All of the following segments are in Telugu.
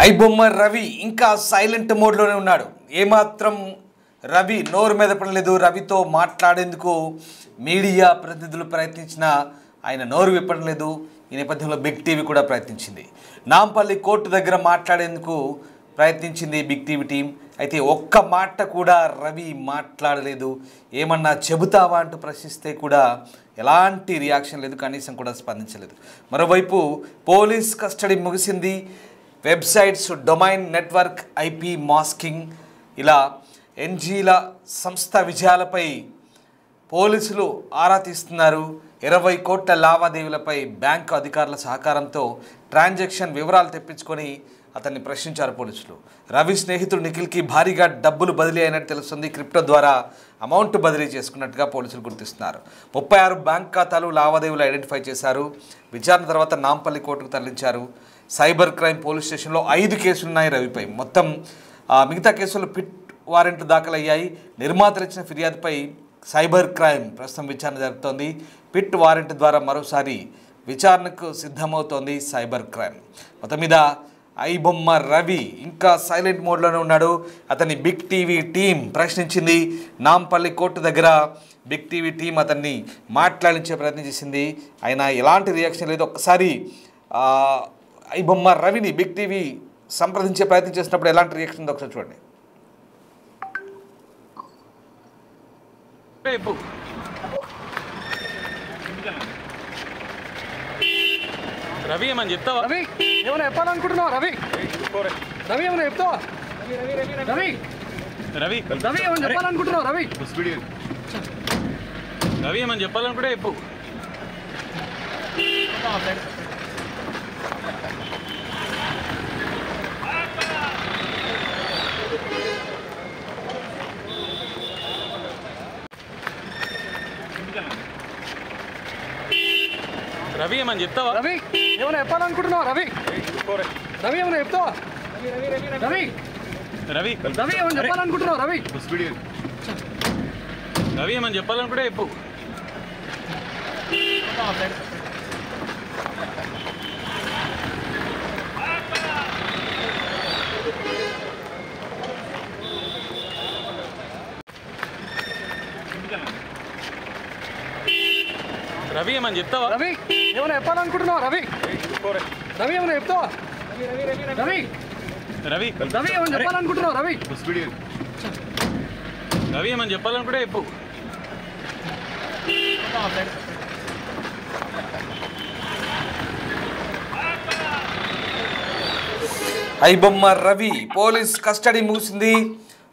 ఐబొమ్మ రవి ఇంకా సైలెంట్ మోడ్లోనే ఉన్నాడు. ఏమాత్రం రవి నోరు మీద పడలేదు. రవితో మాట్లాడేందుకు మీడియా ప్రతినిధులు ప్రయత్నించినా ఆయన నోరు విప్పడం లేదు. ఈ నేపథ్యంలో బిగ్ టీవీ కూడా ప్రయత్నించింది. నాంపల్లి కోర్టు దగ్గర మాట్లాడేందుకు ప్రయత్నించింది బిగ్ టీవీ టీం. అయితే ఒక్క మాట కూడా రవి మాట్లాడలేదు. ఏమన్నా చెబుతావా అంటూ ప్రశ్నిస్తే కూడా ఎలాంటి రియాక్షన్ లేదు, కనీసం కూడా స్పందించలేదు. మరోవైపు పోలీస్ కస్టడీ ముగిసింది. Websites, domain network, IP masking, ఇలా ఎన్జీల సంస్థ విజయాలపై పోలీసులు ఆరా తీస్తున్నారు. 20 కోట్ల లావాదేవీలపై బ్యాంకు అధికారుల సహకారంతో ట్రాన్సాక్షన్ వివరాలు తెప్పించుకొని అతన్ని ప్రశ్నించారు పోలీసులు. రవి స్నేహితుడు నిఖిల్కి భారీగా డబ్బులు బదిలీ అయినట్టు తెలుస్తుంది. క్రిప్టో ద్వారా అమౌంట్ బదిలీ చేసుకున్నట్టుగా పోలీసులు గుర్తిస్తున్నారు. 36 బ్యాంక్ ఖాతాలు, లావాదేవీలు ఐడెంటిఫై చేశారు. విచారణ తర్వాత నాంపల్లి కోర్టుకు తరలించారు. సైబర్ క్రైమ్ పోలీస్ స్టేషన్లో 5 కేసులున్నాయి రవిపై. మొత్తం మిగతా కేసులు పిట్ వారెంట్లు దాఖలయ్యాయి. నిర్మాతలు ఇచ్చిన ఫిర్యాదుపై సైబర్ క్రైమ్ ప్రస్తుతం విచారణ జరుపుతోంది. పిట్ వారెంట్ ద్వారా మరోసారి విచారణకు సిద్ధమవుతోంది సైబర్ క్రైమ్. మొత్తం మీద ఐబొమ్మ రవి ఇంకా సైలెంట్ మోడ్లోనే ఉన్నాడు. అతన్ని బిగ్ టీవీ టీం ప్రశ్నించింది. నాంపల్లి కోర్టు దగ్గర బిగ్ టీవీ టీం అతన్ని మాట్లాడించే ప్రయత్నం చేసింది. ఆయన ఎలాంటి రియాక్షన్ లేదు. ఒక్కసారి ఐబొమ్మ రవిని బిగ్ టీవీ సంప్రదించే ప్రయత్నం చేసినప్పుడు ఎలాంటి రియాక్షన్ ఉందో ఒకసారి చూడండి. రవి ఏమని చెప్తావా? రవి ఏమైనా చెప్పాలనుకుంటున్నావా? రవి రవి ఏమైనా చెప్తావా? రవి రవి రవి ఏమైనా చెప్పాలనుకుంటున్నావా? రవి రవి ఏమని చెప్పాలనుకుంటే చెప్పు. రవి ఏమని చెప్తావా? రవి ఏమైనా చెప్పాలనుకుంటున్నావా? రవి రవి ఏమైనా చెప్తావా? రవి రవి రవి ఏమైనా చెప్పాలనుకుంటున్నావా? రవి రవి ఏమని చెప్పాలనుకుంటే చెప్పు. రవి ఏమని చెప్తావా? రవి ఏమైనా చెప్పాలనుకుంటున్నావా? రవి రవి ఏమైనా చెప్తావా? రవి రవి రవి ఏమైనా చెప్పాలనుకుంటున్నావా? రవి రవి ఏమని చెప్పాలనుకుంటే చెప్పు. ఐబొమ్మ రవి పోలీస్ కస్టడీ ముగిసింది.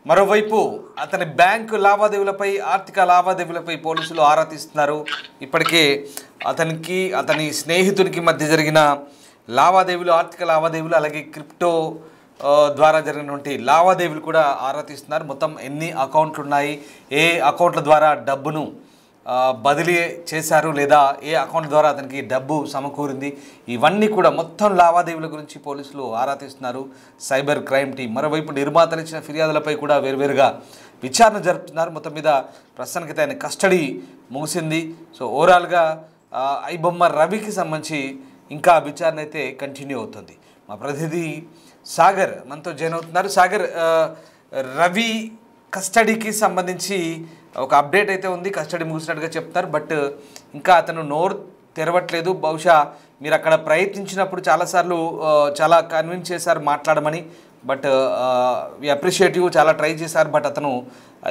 మరోవైపు అతని బ్యాంకు లావాదేవీలపై, ఆర్థిక లావాదేవీలపై పోలీసులు ఆరా తీస్తున్నారు. ఇప్పటికే అతని స్నేహితునికి మధ్య జరిగిన లావాదేవీలు, ఆర్థిక లావాదేవీలు, అలాగే క్రిప్టో ద్వారా జరిగినటువంటి లావాదేవీలు కూడా ఆరా తీస్తున్నారు. మొత్తం ఎన్ని అకౌంట్లు ఉన్నాయి, ఏ అకౌంట్ల ద్వారా డబ్బును బదిలీ చేశారు, లేదా ఏ అకౌంట్ ద్వారా అతనికి డబ్బు సమకూరింది, ఇవన్నీ కూడా మొత్తం లావాదేవీల గురించి పోలీసులు ఆరా తీస్తున్నారు సైబర్ క్రైమ్ టీం. మరోవైపు నిర్మాతలు ఇచ్చిన ఫిర్యాదులపై కూడా వేరువేరుగా విచారణ జరుపుతున్నారు. మొత్తం మీద ప్రస్తుతానికి ఆయన కస్టడీ ముగిసింది. సో ఓవరాల్గా ఐబొమ్మ రవికి సంబంధించి ఇంకా విచారణ అయితే కంటిన్యూ అవుతుంది. మా ప్రతినిధి సాగర్ మనతో జాయిన్ అవుతున్నారు. సాగర్, రవి కస్టడీకి సంబంధించి ఒక అప్డేట్ అయితే ఉంది. కస్టడీ ముగిసినట్టుగా చెప్తున్నారు, బట్ ఇంకా అతను నోరు తెరవట్లేదు. బహుశా మీరు అక్కడ ప్రయత్నించినప్పుడు చాలాసార్లు చాలా కన్విన్స్ చేశారు మాట్లాడమని, బట్ వి అప్రిషియేటివ్, చాలా ట్రై చేశారు, బట్ అతను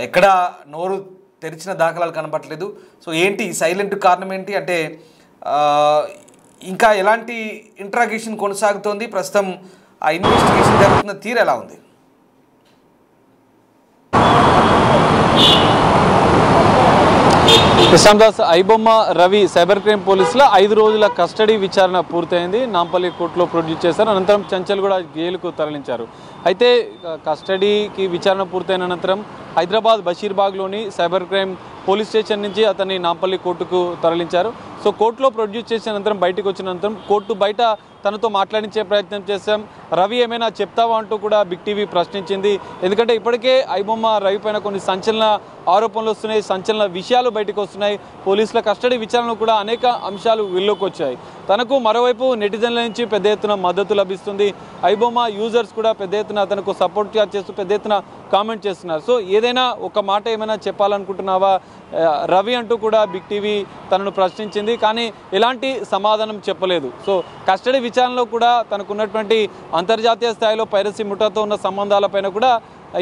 ఎక్కడ నోరు తెరిచిన దాఖలాలు కనబడట్లేదు. సో ఏంటి సైలెంట్ కారణం ఏంటి? అంటే ఇంకా ఎలాంటి ఇంట్రాగేషన్ కొనసాగుతోంది? ప్రస్తుతం ఆ ఇన్వెస్టిగేషన్ జరుగుతున్న తీరు ఎలా ఉంది? ప్రశాంత్, ఐబొమ్మ రవి సైబర్ క్రైమ్ పోలీసుల 5 రోజుల కస్టడీ విచారణ పూర్తయింది. నాంపల్లి కోర్టులో ప్రొడ్యూస్ చేశారు. అనంతరం చంచల్గూడ జైలుకు తరలించారు. అయితే కస్టడీకి విచారణ పూర్తయిన అనంతరం హైదరాబాద్ బషీర్బాగ్లోని సైబర్ క్రైమ్ పోలీస్ స్టేషన్ నుంచి అతన్ని నాంపల్లి కోర్టుకు తరలించారు. సో కోర్టులో ప్రొడ్యూస్ చేసిన అనంతరం బయటకు వచ్చిన అనంతరం కోర్టు బయట తనతో మాట్లాడించే ప్రయత్నం చేశాం. రవి ఏమైనా చెప్తావా అంటూ కూడా బిగ్ టీవీ ప్రశ్నించింది. ఎందుకంటే ఇప్పటికే ఐబొమ్మ రవి పైన కొన్ని సంచలన ఆరోపణలు వస్తున్నాయి, సంచలన విషయాలు బయటకు వస్తున్నాయి. పోలీసుల కస్టడీ విచారణలో కూడా అనేక అంశాలు వెలుగులోకి వచ్చాయి. తనకు మరోవైపు నెటిజన్ల నుంచి పెద్ద ఎత్తున మద్దతు లభిస్తుంది. ఐబొమ్మ యూజర్స్ కూడా పెద్ద ఎత్తున తనకు సపోర్ట్ చేస్తూ పెద్ద ఎత్తున కామెంట్ చేస్తున్నారు. సో ఏదైనా ఒక మాట ఏమైనా చెప్పాలనుకుంటున్నావా రవి అంటూ కూడా బిగ్ టీవీ తనను ప్రశ్నించింది. కానీ ఎలాంటి సమాధానం చెప్పలేదు. సో కస్టడీ విచారణలో కూడా తనకున్నటువంటి అంతర్జాతీయ స్థాయిలో పైరసీ ముఠాతో ఉన్న సంబంధాలపైన కూడా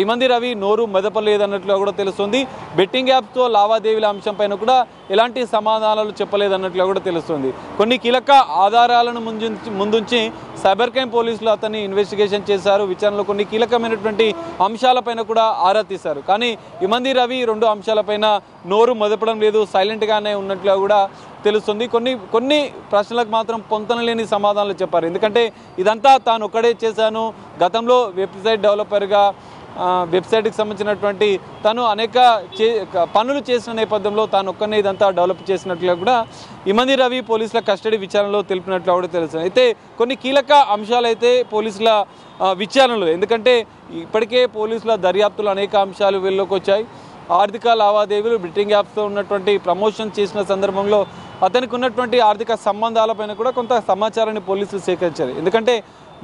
ఇమంది రవి నోరు మెదపలేదన్నట్లుగా కూడా తెలుస్తుంది. బెట్టింగ్ యాప్స్తో లావాదేవీల అంశంపైన కూడా ఎలాంటి సమాధానాలు చెప్పలేదన్నట్లుగా కూడా తెలుస్తుంది. కొన్ని కీలక ఆధారాలను ముందుంచి సైబర్ క్రైమ్ పోలీసులు అతన్ని ఇన్వెస్టిగేషన్ చేశారు. విచారణలో కొన్ని కీలకమైనటువంటి అంశాలపైన కూడా ఆరా తీశారు. కానీ ఇమంది రవి 2 అంశాలపైన నోరు మెదపడం లేదు, సైలెంట్గానే ఉన్నట్లుగా కూడా తెలుస్తుంది. కొన్ని ప్రశ్నలకు మాత్రం పొంతనలేని సమాధానాలు చెప్పారు. ఎందుకంటే ఇదంతా తాను ఒక్కడే చేశాను, గతంలో వెబ్సైట్ డెవలపర్గా వెబ్సైట్కి సంబంధించినటువంటి తను అనేక పనులు చేసిన నేపథ్యంలో తాను ఒక్కనే ఇదంతా డెవలప్ చేసినట్లుగా కూడా ఇమంది రవి పోలీసుల కస్టడీ విచారణలో తెలిపినట్లు కూడా తెలుస్తుంది. అయితే కొన్ని కీలక అంశాలు అయితే పోలీసుల విచారణలో, ఎందుకంటే ఇప్పటికే పోలీసుల దర్యాప్తులు అనేక అంశాలు వెలుగులోకి వచ్చాయి. ఆర్థిక లావాదేవీలు, బెట్టింగ్ యాప్స్తో ఉన్నటువంటి ప్రమోషన్ చేసిన సందర్భంలో అతనికి ఉన్నటువంటి ఆర్థిక సంబంధాలపైన కూడా కొంత సమాచారాన్ని పోలీసులు సేకరించారు. ఎందుకంటే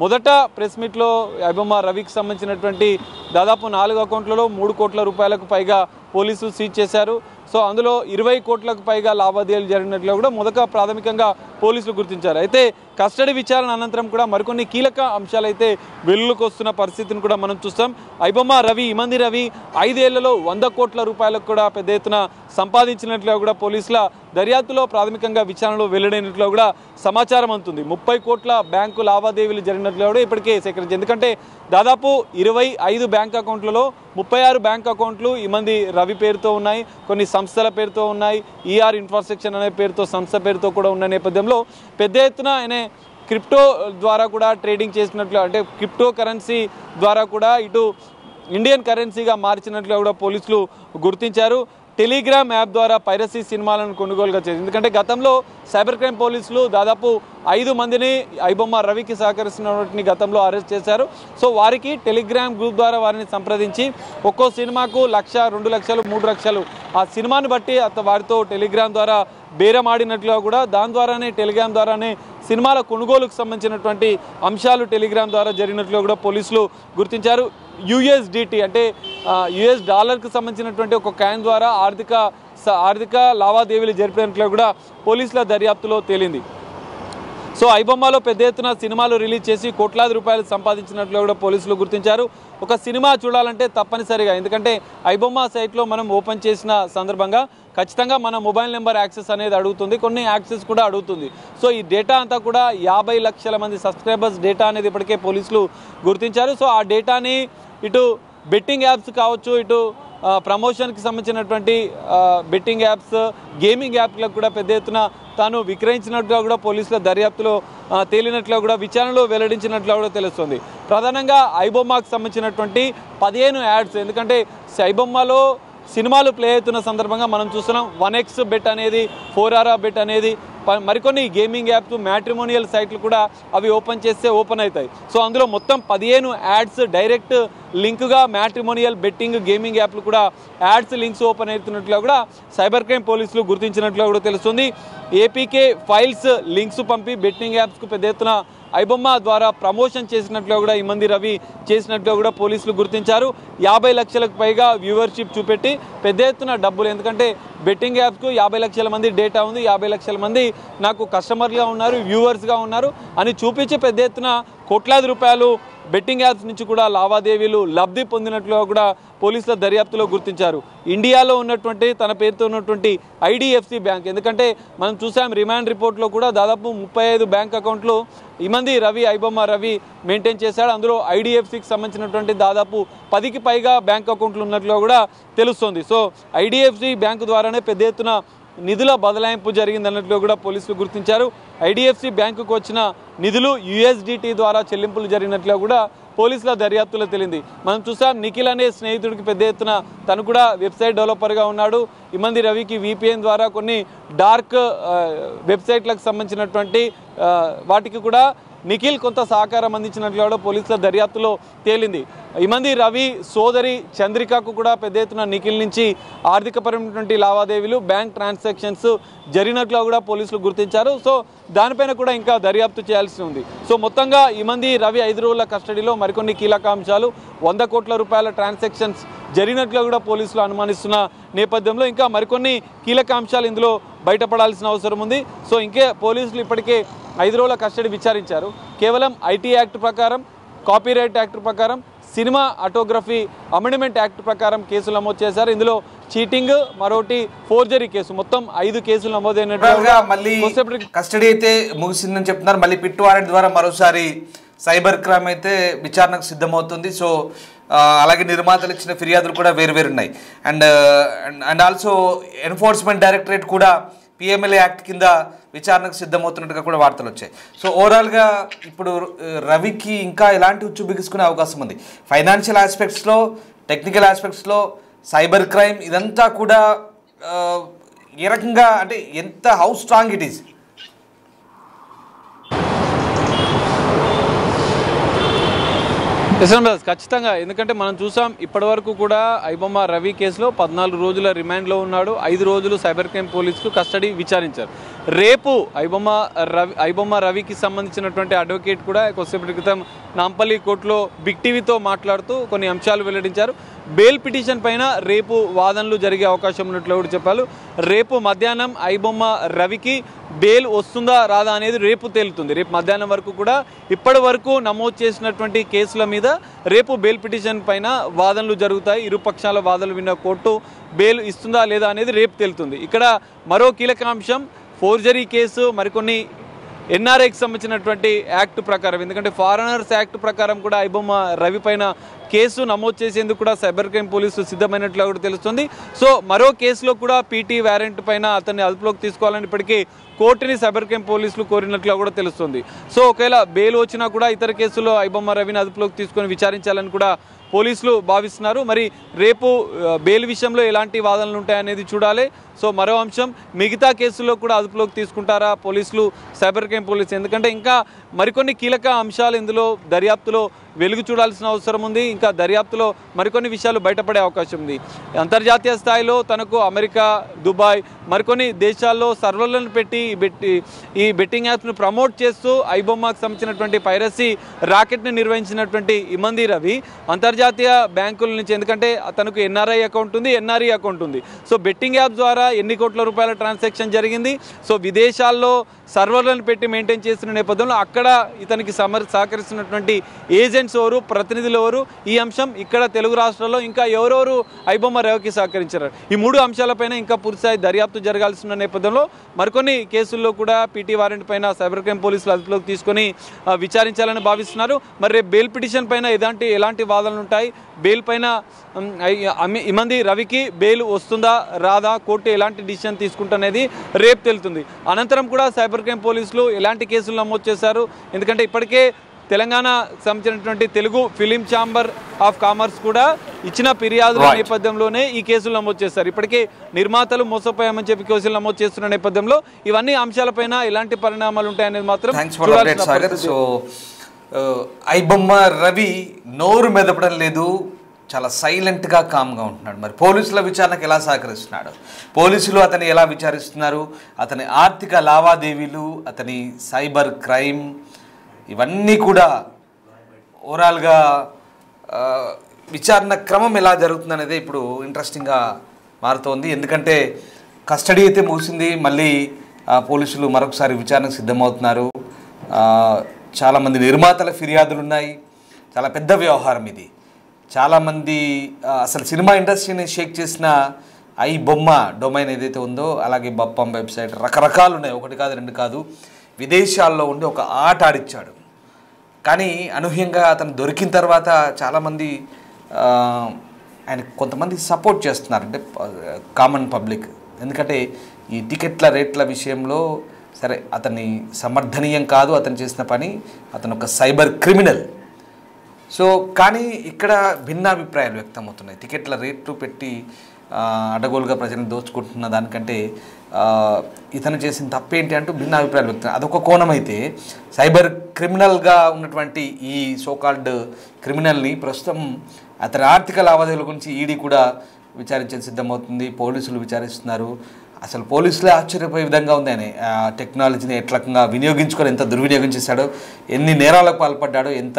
మొదట ప్రెస్ మీట్లో ఐబొమ్మ రవికి సంబంధించినటువంటి దాదాపు 4 అకౌంట్లలో 3 కోట్ల రూపాయలకు పైగా పోలీసులు సీజ్ చేశారు. సో అందులో 20 కోట్లకు పైగా లావాదేవీలు జరిగినట్లు కూడా మొదట ప్రాథమికంగా పోలీసులు గుర్తించారు. అయితే కస్టడీ విచారణ అనంతరం కూడా మరికొన్ని కీలక అంశాలు అయితే వెలుగులోకి వస్తున్న పరిస్థితిని కూడా మనం చూస్తాం. ఐబొమ్మ రవి, ఇమంది రవి 5 ఏళ్లలో 100 కోట్ల రూపాయలకు కూడా పెద్ద ఎత్తున సంపాదించినట్లుగా కూడా పోలీసుల దర్యాప్తులో ప్రాథమికంగా విచారణలో వెల్లడైనట్లు కూడా సమాచారం అందుతుంది. 30 కోట్ల బ్యాంకు లావాదేవీలు జరిగినట్లు కూడా ఇప్పటికే సేకరించింది. ఎందుకంటే దాదాపు 25 బ్యాంక్ అకౌంట్లలో 36 బ్యాంక్ అకౌంట్లు ఇమంది రవి పేరుతో ఉన్నాయి, కొన్ని సంస్థల పేరుతో ఉన్నాయి, ఈఆర్ ఇన్ఫ్రాస్ట్రక్చర్ అనే పేరుతో సంస్థ పేరుతో కూడా ఉన్న నేపథ్యంలో పెద్ద ఎత్తున ఆయన క్రిప్టో ద్వారా కూడా ట్రేడింగ్ చేసినట్లు, అంటే క్రిప్టో కరెన్సీ ద్వారా కూడా ఇటు ఇండియన్ కరెన్సీగా మార్చినట్లు కూడా పోలీసులు గుర్తించారు. టెలిగ్రామ్ యాప్ ద్వారా పైరసీ సినిమాలను కొనుగోలుగా చేసింది. ఎందుకంటే గతంలో సైబర్ క్రైమ్ పోలీసులు దాదాపు 5 మందిని ఐబొమ్మ రవికి సహకరిస్తున్నటువంటి గతంలో అరెస్ట్ చేశారు. సో వారికి టెలిగ్రామ్ గ్రూప్ ద్వారా వారిని సంప్రదించి ఒక్కో సినిమాకు 1,00,000, 2,00,000, 3,00,000 ఆ సినిమాని బట్టి వారితో టెలిగ్రామ్ ద్వారా బేరం ఆడినట్లుగా కూడా దాని ద్వారానే టెలిగ్రామ్ ద్వారానే సినిమాల కొనుగోలుకు సంబంధించినటువంటి అంశాలు టెలిగ్రామ్ ద్వారా జరిగినట్లు కూడా పోలీసులు గుర్తించారు. యూఎస్డిటీ అంటే యుఎస్ డాలర్కి సంబంధించినటువంటి ఒక కాయిన్ ద్వారా ఆర్థిక లావాదేవీలు జరిపినట్లు కూడా పోలీసుల దర్యాప్తులో తేలింది. సో ఐబొమ్మలో పెద్ద ఎత్తున సినిమాలు రిలీజ్ చేసి కోట్లాది రూపాయలు సంపాదించినట్లు కూడా పోలీసులు గుర్తించారు. ఒక సినిమా చూడాలంటే తప్పనిసరిగా, ఎందుకంటే ఐబొమ్మ సైట్లో మనం ఓపెన్ చేసిన సందర్భంగా ఖచ్చితంగా మన మొబైల్ నెంబర్ యాక్సెస్ అనేది అడుగుతుంది, కొన్ని యాక్సెస్ కూడా అడుగుతుంది. సో ఈ డేటా అంతా కూడా 50 లక్షల మంది సబ్స్క్రైబర్స్ డేటా అనేది ఇప్పటికే పోలీసులు గుర్తించారు. సో ఆ డేటాని ఇటు బెట్టింగ్ యాప్స్ కావచ్చు, ఇటు ప్రమోషన్కి సంబంధించినటువంటి బెట్టింగ్ యాప్స్, గేమింగ్ యాప్లకు కూడా పెద్ద ఎత్తున తాను విక్రయించినట్లుగా కూడా పోలీసుల దర్యాప్తులో తేలినట్లు కూడా విచారణలో వెల్లడించినట్లు కూడా తెలుస్తుంది. ప్రధానంగా ఐబొమ్మకు సంబంధించినటువంటి 15 యాడ్స్, ఎందుకంటే ఐబొమ్మలో సినిమాలు ప్లే అవుతున్న సందర్భంగా మనం చూస్తున్నాం 1x బెట్ అనేది, 4RR బెట్ అనేది, మరికొన్ని గేమింగ్ యాప్స్, మ్యాట్రిమోనియల్ సైట్లు కూడా అవి ఓపెన్ చేస్తే ఓపెన్ అవుతాయి. సో అందులో మొత్తం 15 యాడ్స్ డైరెక్ట్ లింక్గా మ్యాట్రిమోనియల్, బెట్టింగ్, గేమింగ్ యాప్లు కూడా యాడ్స్ లింక్స్ ఓపెన్ అవుతున్నట్లుగా కూడా సైబర్ క్రైమ్ పోలీసులు గుర్తించినట్లు కూడా తెలుస్తుంది. ఏపీకే ఫైల్స్ లింక్స్ పంపి బెట్టింగ్ యాప్స్కు పెద్ద ఎత్తున ఐబొమ్మ ద్వారా ప్రమోషన్ చేసినట్లు కూడా ఇమంది రవి చేసినట్లు కూడా పోలీసులు గుర్తించారు. 50 లక్షలకు పైగా వ్యూవర్షిప్ చూపెట్టి పెద్ద ఎత్తున డబ్బులు, ఎందుకంటే బెట్టింగ్ యాప్స్కు 50 లక్షల మంది డేటా ఉంది, 50 లక్షల మంది నాకు కస్టమర్లుగా ఉన్నారు, వ్యూవర్స్గా ఉన్నారు అని చూపించి పెద్ద ఎత్తున కోట్లాది రూపాయలు బెట్టింగ్ యాప్స్ నుంచి కూడా లావాదేవీలు లబ్ధి పొందినట్లుగా కూడా పోలీసుల దర్యాప్తులో గుర్తించారు. ఇండియాలో ఉన్నటువంటి తన పేరుతో ఉన్నటువంటి ఐడిఎఫ్సి బ్యాంక్, ఎందుకంటే మనం చూసాం రిమాండ్ రిపోర్ట్లో కూడా దాదాపు 35 బ్యాంక్ అకౌంట్లు ఇమంది రవి, ఐబొమ్మ రవి మెయింటైన్ చేశాడు. అందులో ఐడిఎఫ్సికి సంబంధించినటువంటి దాదాపు 10కి పైగా బ్యాంక్ అకౌంట్లు ఉన్నట్లు కూడా తెలుస్తుంది. సో ఐడిఎఫ్సి బ్యాంకు ద్వారానే పెద్ద ఎత్తున నిధుల బదలాయింపు జరిగిందన్నట్లు కూడా పోలీసులు గుర్తించారు. ఐడిఎఫ్సి బ్యాంకుకు వచ్చిన నిధులు యూఎస్డిటీ ద్వారా చెల్లింపులు జరిగినట్లు కూడా పోలీసుల దర్యాప్తులో తేలింది. మనం చూసాం నిఖిల్ అనే స్నేహితుడికి పెద్ద ఎత్తున తను కూడా వెబ్సైట్ డెవలపర్గా ఉన్నాడు. ఇమంది రవికి VPN ద్వారా కొన్ని డార్క్ వెబ్సైట్లకు సంబంధించినటువంటి వాటికి కూడా నిఖిల్ కొంత సహకారం అందించినట్లు కూడా పోలీసుల దర్యాప్తులో తేలింది. ఇమంది రవి సోదరి చంద్రికకు కూడా పెద్ద ఎత్తున నిఖిల్ నుంచి ఆర్థికపరమైనటువంటి లావాదేవీలు బ్యాంక్ ట్రాన్సాక్షన్స్ జరిగినట్లు కూడా పోలీసులు గుర్తించారు. సో దానిపైన కూడా ఇంకా దర్యాప్తు చేయాల్సి ఉంది. సో మొత్తంగా ఇమంది రవి 5 రోజుల కస్టడీలో మరికొన్ని కీలక అంశాలు 100 కోట్ల రూపాయల ట్రాన్సాక్షన్స్ జరిగినట్లు కూడా పోలీసులు అనుమానిస్తున్న నేపథ్యంలో ఇంకా మరికొన్ని కీలక అంశాలు ఇందులో బయటపడాల్సిన అవసరం ఉంది. సో ఇంకే పోలీసులు ఇప్పటికే 5 రోజుల కస్టడీ విచారించారు. కేవలం IT యాక్ట్ ప్రకారం, కాపీరైట్ యాక్ట్ ప్రకారం, సినిమా ఆటోగ్రఫీ అమెండ్మెంట్ యాక్ట్ ప్రకారం కేసులు నమోదు చేశారు. ఇందులో చీటింగ్, మరోటి ఫోర్జరీ కేసు, మొత్తం 5 కేసులు నమోదైనట్టుగా మళ్ళీ కస్టడీ అయితే ముగిసిందని చెప్తున్నారు. మళ్ళీ పిట్ వారెంట్ ద్వారా మరోసారి సైబర్ క్రైమ్ అయితే విచారణకు సిద్ధమవుతుంది. సో అలాగే నిర్మాతలు ఇచ్చిన ఫిర్యాదులు కూడా వేరు ఉన్నాయి. అండ్ ఆల్సో ఎన్ఫోర్స్మెంట్ డైరెక్టరేట్ కూడా PMLA యాక్ట్ కింద విచారణకు సిద్ధమవుతున్నట్టుగా కూడా వార్తలు వచ్చాయి. సో ఓవరాల్గా ఇప్పుడు రవికి ఇంకా ఎలాంటి ఉచ్చు బిగుసుకునే అవకాశం ఉంది? ఫైనాన్షియల్ ఆస్పెక్ట్స్లో, టెక్నికల్ ఆస్పెక్ట్స్లో, సైబర్ క్రైమ్ ఇదంతా కూడా ఏ రకంగా, అంటే ఎంత హౌ స్ట్రాంగ్ ఇట్ ఈస్? ఖచ్చితంగా. ఎందుకంటే మనం చూసాం ఇప్పటివరకు కూడా ఐబొమ్మ రవి కేసులో 14 రోజుల రిమాండ్లో ఉన్నాడు. 5 రోజులు సైబర్ క్రైమ్ పోలీసులు కస్టడీ విచారించారు. రేపు ఐబొమ్మ రవికి సంబంధించినటువంటి అడ్వకేట్ కూడా కొద్దిసేపటి క్రితం నాంపల్లి కోర్టులో బిగ్ టీవీతో మాట్లాడుతూ కొన్ని అంశాలు వెల్లడించారు. బెయిల్ పిటిషన్ పైన రేపు వాదనలు జరిగే అవకాశం ఉన్నట్లు కూడా చెప్పారు. రేపు మధ్యాహ్నం ఐబొమ్మ రవికి బెయిల్ వస్తుందా రాదా అనేది రేపు తేలుతుంది. రేపు మధ్యాహ్నం వరకు కూడా ఇప్పటి వరకు నమోదు చేసినటువంటి కేసుల మీద రేపు బెయిల్ పిటిషన్ పైన వాదనలు జరుగుతాయి. ఇరుపక్షాల వాదనలు విన్న కోర్టు బెయిల్ ఇస్తుందా లేదా అనేది రేపు తేలుతుంది. ఇక్కడ మరో కీలక అంశం ఫోర్జరీ కేసు, మరికొన్ని NRAకి సంబంధించినటువంటి యాక్ట్ ప్రకారం, ఎందుకంటే ఫారెనర్స్ యాక్ట్ ప్రకారం కూడా ఐబొమ్మ రవి పైన కేసు నమోదు చేసేందుకు కూడా సైబర్ క్రైమ్ పోలీసులు సిద్ధమైనట్లు కూడా తెలుస్తుంది. సో మరో కేసులో కూడా PT వారెంట్ పైన అతన్ని అదుపులోకి తీసుకోవాలని ఇప్పటికీ కోర్టుని సైబర్ క్రైమ్ పోలీసులు కోరినట్లు కూడా తెలుస్తుంది. సో ఒకవేళ బెయిల్ వచ్చినా కూడా ఇతర కేసుల్లో ఐబొమ్మ రవిని అదుపులోకి తీసుకొని విచారించాలని కూడా పోలీసులు భావిస్తున్నారు. మరి రేపు బెయిల్ విషయంలో ఎలాంటి వాదనలు ఉంటాయనేది చూడాలి. సో మరో అంశం, మిగతా కేసుల్లో కూడా అదుపులోకి తీసుకుంటారా పోలీసులు, సైబర్ క్రైమ్ పోలీసులు? ఎందుకంటే ఇంకా మరికొన్ని కీలక అంశాలు ఇందులో దర్యాప్తులో వెలుగు చూడాల్సిన అవసరం ఉంది. ఇంకా దర్యాప్తులో మరికొన్ని విషయాలు బయటపడే అవకాశం ఉంది. అంతర్జాతీయ స్థాయిలో తనకు అమెరికా, దుబాయ్, మరికొన్ని దేశాల్లో సర్వర్లను పెట్టి ఈ బెట్టింగ్ యాప్స్ను ప్రమోట్ చేస్తూ ఐబొమ్మకు సంబంధించినటువంటి పైరసీ రాకెట్ని నిర్వహించినటువంటి ఇమంది రవి అంతర్జాతీయ బ్యాంకుల నుంచి, ఎందుకంటే తనకు NRI అకౌంట్ ఉంది, NRE అకౌంట్ ఉంది. సో బెట్టింగ్ యాప్ ద్వారా ఎన్ని కోట్ల రూపాయల ట్రాన్సాక్షన్ జరిగింది. సో విదేశాల్లో సర్వర్లను పెట్టి మెయింటైన్ చేస్తున్న నేపథ్యంలో అక్కడ ఇతనికి సహకరిస్తున్నటువంటి ఏజెంట్స్ ఎవరు, ప్రతినిధులు ఎవరు, ఈ అంశం ఇక్కడ తెలుగు రాష్ట్రాల్లో ఇంకా ఎవరెవరు ఐబొమ్మ రవికి సహకరించారు, ఈ 3 అంశాలపైన ఇంకా పూర్తిస్థాయి దర్యాప్తు జరగాల్సిన నేపథ్యంలో మరికొన్ని కేసుల్లో కూడా PT వారెంట్ పైన సైబర్ క్రైమ్ పోలీసులు అదుపులోకి తీసుకొని విచారించాలని భావిస్తున్నారు. మరి రేపు బెయిల్ పిటిషన్ పైన ఎలాంటి వాదనలు ఉంటాయి, బెయిల్ పైన ఇమంది రవికి బెయిల్ వస్తుందా రాదా, కోర్టు ఎలాంటి డిసిషన్ తీసుకుంటున్నది రేపు తెలుస్తుంది. అనంతరం కూడా సైబర్ క్రైమ్ పోలీసులు ఎలాంటి కేసులు నమోదు చేశారు, ఎందుకంటే ఇప్పటికే తెలంగాణ సంబంధించినటువంటి Telugu film chamber of commerce కూడా ఇచ్చిన ఫిర్యాదుల నేపథ్యంలోనే ఈ కేసులు నమోదు చేస్తారు. ఇప్పటికే నిర్మాతలు మోసపోయామని చెప్పి కేసులు నమోదు చేస్తున్న నేపథ్యంలో ఇవన్నీ అంశాలపైన ఎలాంటి పరిణామాలు ఉంటాయనేది మాత్రం ఐబొమ్మ రవి నోరు మెదపడం లేదు, చాలా సైలెంట్గా కామ్గా ఉంటున్నాడు. మరి పోలీసుల విచారణకు ఎలా సహకరిస్తున్నాడు, పోలీసులు అతన్ని ఎలా విచారిస్తున్నారు, అతని ఆర్థిక లావాదేవీలు, అతని సైబర్ క్రైమ్, ఇవన్నీ కూడా ఓవరాల్గా విచారణ క్రమం ఎలా జరుగుతుంది అనేది ఇప్పుడు ఇంట్రెస్టింగ్గా మారుతోంది. ఎందుకంటే కస్టడీ అయితే ముగిసింది, మళ్ళీ పోలీసులు మరొకసారి విచారణకు సిద్ధమవుతున్నారు. చాలామంది నిర్మాతల ఫిర్యాదులు ఉన్నాయి. చాలా పెద్ద వ్యవహారం ఇది. చాలామంది అసలు సినిమా ఇండస్ట్రీని షేక్ చేసిన ఐబొమ్మ డొమైన్ ఏదైతే ఉందో, అలాగే బప్పం వెబ్సైట్, రకరకాలు ఉన్నాయి, 1 కాదు 2 కాదు. విదేశాల్లో ఉండి ఒక ఆట ఆడిచ్చాడు. కానీ అనూహ్యంగా అతను దొరికిన తర్వాత చాలామంది ఆయన కొంతమంది సపోర్ట్ చేస్తున్నారు, అంటే కామన్ పబ్లిక్. ఎందుకంటే ఈ టికెట్ల రేట్ల విషయంలో సరే అతన్ని సమర్థనీయం కాదు అతను చేసిన పని, అతను ఒక సైబర్ క్రిమినల్. సో కానీ ఇక్కడ భిన్నాభిప్రాయాలు వ్యక్తమవుతున్నాయి. టికెట్ల రేట్లు పెట్టి అడగోలుగా ప్రజలను దోచుకుంటున్న దానికంటే ఇతను చేసిన తప్పేంటి అంటూ భిన్నాభిప్రాయాలు వ్యక్తం. అదొక కోణం అయితే సైబర్ క్రిమినల్గా ఉన్నటువంటి ఈ సోకాల్డ్ క్రిమినల్ని ప్రస్తుతం అతని ఆర్థిక లావాదేవీల గురించి ఈడీ కూడా విచారించేది సిద్ధమవుతుంది. పోలీసులు విచారిస్తున్నారు. అసలు పోలీసులే ఆశ్చర్యపోయే విధంగా ఉంది ఆయన టెక్నాలజీని ఎట్లకంగా వినియోగించుకొని ఎంత దుర్వినియోగం చేశాడో, ఎన్ని నేరాలకు పాల్పడ్డాడో, ఎంత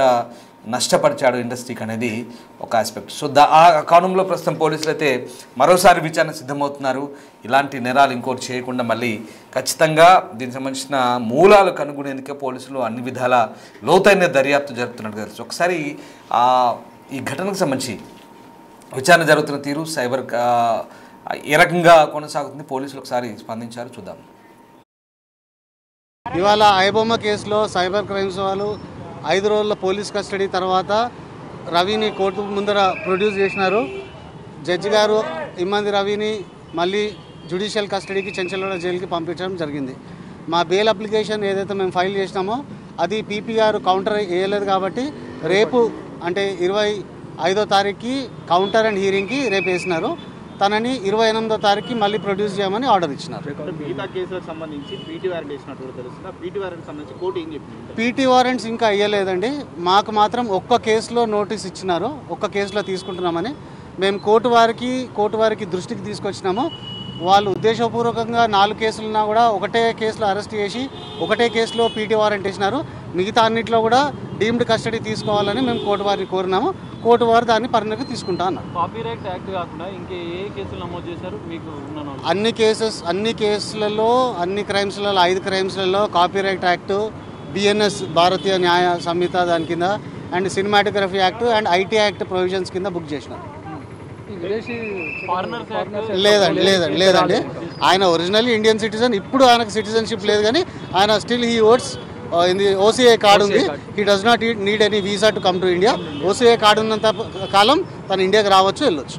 నష్టపరిచాడు ఇండస్ట్రీకి అనేది ఒక ఆస్పెక్ట్. సో ఆ కోణంలో ప్రస్తుతం పోలీసులు అయితే మరోసారి విచారణ సిద్ధమవుతున్నారు. ఇలాంటి నేరాలు ఇంకోటి చేయకుండా మళ్ళీ ఖచ్చితంగా దీనికి సంబంధించిన మూలాలు కనుగొనేందుకే పోలీసులు అన్ని విధాల లోతైన దర్యాప్తు జరుపుతున్నట్టు తెలుసు. ఒకసారి ఈ ఘటనకు సంబంధించి విచారణ జరుగుతున్న తీరు సైబర్ ఏ రకంగా కొనసాగుతుంది, పోలీసులు ఒకసారి స్పందించారు, చూద్దాం. ఇవాళ ఐబొమ్మ కేసులో సైబర్ క్రైమ్స్ వాళ్ళు 5 రోజుల పోలీస్ కస్టడీ తర్వాత రవిని కోర్టు ముందర ప్రొడ్యూస్ చేసినారు. జడ్జి గారు ఇమ్మంది రవిని మళ్ళీ జ్యుడిషియల్ కస్టడీకి చెంచల్గూడ జైలుకి పంపించడం జరిగింది. మా బెయిల్ అప్లికేషన్ ఏదైతే మేము ఫైల్ చేసినామో అది పీపీఆర్ కౌంటర్ వేయలేదు కాబట్టి రేపు అంటే 25వ తారీఖుకి కౌంటర్ అండ్ హీరింగ్కి రేపు వేసినారు. తనని 28వ తారీఖుకి మళ్ళీ ప్రొడ్యూస్ చేయమని ఆర్డర్ ఇచ్చినారు. పీటీ వారెంట్స్ ఇంకా అయ్యలేదండి. మాకు మాత్రం ఒక్క కేసులో నోటీస్ ఇచ్చినారు, ఒక్క కేసులో తీసుకుంటున్నామని. మేము కోర్టు వారికి దృష్టికి తీసుకొచ్చినాము. వాళ్ళు ఉద్దేశపూర్వకంగా 4 కేసులున్నా కూడా ఒకటే కేసులో అరెస్ట్ చేసి ఒకటే కేసులో పీటీ వారెంట్ ఇచ్చినారు. మిగతా అన్నింటిలో కూడా డీమ్డ్ కస్టడీ తీసుకోవాలని మేము కోర్టు వారిని కోరినాము. కోర్టు వారు దాన్ని పరిగణలోకి తీసుకుంటా అన్నారు. కాపీరైట్ యాక్ట్ కాకుండా ఇంకే ఏ కేసులు నమోదు చేశారు మీకు? అన్ని కేసులలో అన్ని క్రైమ్స్లలో 5 క్రైమ్స్లలో కాపీరైట్ యాక్ట్, బిఎన్ఎస్ భారతీయ న్యాయ సంహిత దాని కింద and cinematography act and IT act provisions కింద బుక్ చేసినారు. లేదండి ఆయన ఒరిజినల్లీ ఇండియన్ సిటిజన్. ఇప్పుడు ఆయనకు సిటిజన్షిప్ లేదు కానీ ఆయన still he votes in the OCI card ఉంది. He does not need any visa to come to India. OCI card ఉన్నంత కాలం తను ఇండియాకి రావచ్చు, వెళ్ళొచ్చు.